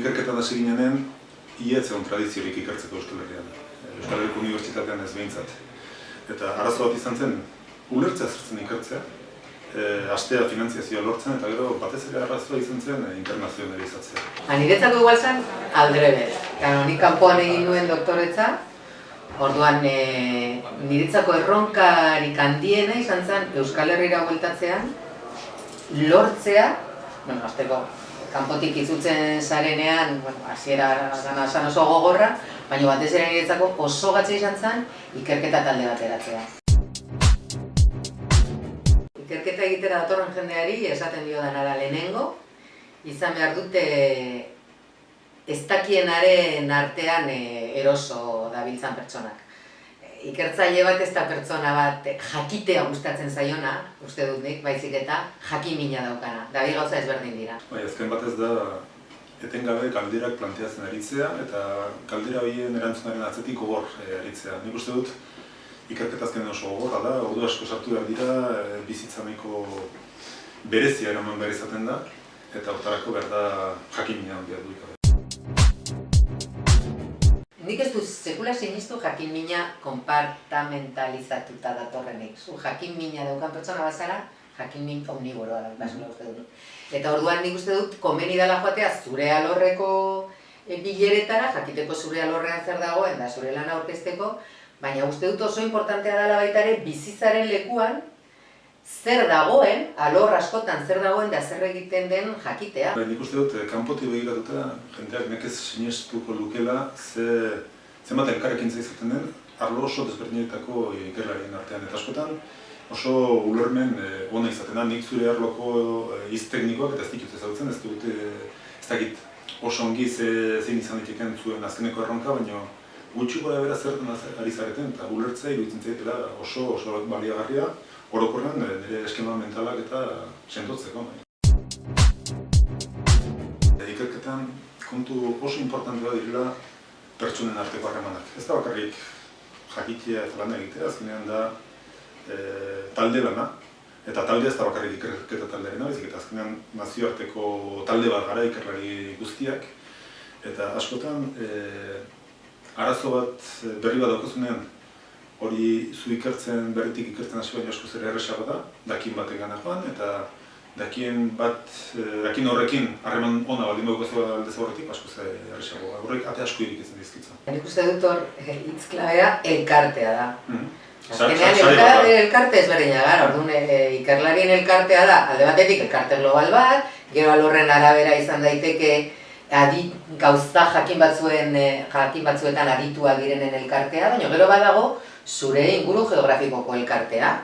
ikerketa hasi ginenean, ia egon tradiziorik ikertzeko Euskal Herrian. Euskal Herriko Unibertsitatean ez behintzat. Eta arazo bat izan zen, ulertzea zertzen ikertzea, hastea finantziazioa lortzen, eta gero batez ere arazoa izan zen internazionalizatzea. Niretzako igual zen aldrebes. Nik kanpoan egin nuen doktoretza, orduan niretzako erronkarik handiena izan zen Euskal Herrira bueltatzean, lortzea, azteko, kanpotik itzutzen zarenean, hasiera zan oso gogorra, baina batez ere niretzako oso gatza izan zen ikerketa talde bat eratzea. Ikerketa egitera datorren jendeari esaten dio danara lehenengo, izan behar dute ez dakienaren artean eroso dabiltzan pertsonak. Ikertzaile bat ez da pertsona bat jakitea gustatzen zaiona, uste dut nik, baizik eta jakimina daukana. Da bi gauza ezberdin dira. Azken batez da etengabe galderak planteatzen aritzea eta galdera horien erantzunaren atzetik gogor aritzea. Nik uste dut ikerketa azken oso gogorra da, ordu asko sartu behar dira, bizitza nahiko berezia eraman behar izaten da, eta hortarako behar da jakimina behar du ikabe. Nik ez du sekula sinistu jakin-mina konpartamentalizatuta datorrenik. Zu jakin-mina daukan pertsona bazara, jakin-min omniboroa daukazula uste dut. Eta orduan nik uste dut komeni dela joatea zure alorreko bileretara, jakiteko zure alorrean zer dagoen da zure lana aurkezteko, baina uste dut oso importantea dela baita ere bizitzaren lekuan zer dagoen, alor askotan zer dagoen da zer egiten den jakitea. Nik uste dut, kanpotik begiratuta, jendeak nekez sinestuko lukela zenbat elkarrekintza izaten den, arlo oso desberdinetako ikerlarien artean. Eta askotan oso ulermen ona izaten da, nik zure arloko hitz teknikoak eta ez ditut ezagutzen, ez dakit oso ongi zein izan diteken zuen azkeneko erronka, baina gutxi gora bera zertan ari zareten eta ulertzea iruditzen zaitela oso baliagarria, orokorrean nire eskema mentalak eta sendotzeko. Ikerketan kontu oso importantea direla pertsonen arteko harremanak. Ez da bakarrik jakitea eta lana egitea, azkenean da talde lana. Eta talde ez da bakarrik ikerketa taldearena, baizik eta azkenean nazioarteko talde bat gara ikerlari guztiak. Eta askotan arazo bat berri bat daukazunean, hori zu ikertzen, berritik ikertzen hasi baina askoz ere erresago da, dakin batek gana joan, eta dakin horrekin harreman ona baldin daukazu aldez horretik askoz erresago. Horrek ate asko irikitzen dizkitza. Nik uste dut hor hitz klabea elkartea da. Azkenean elkarte ezberdina gara, orduan ikerlarien elkartea da, alde batetik elkarte global bat, gero alorren arabera izan daiteke gauza jakin batzuetan adituak direnen elkartea, baina gero badago zure inguru geografikoko elkartea.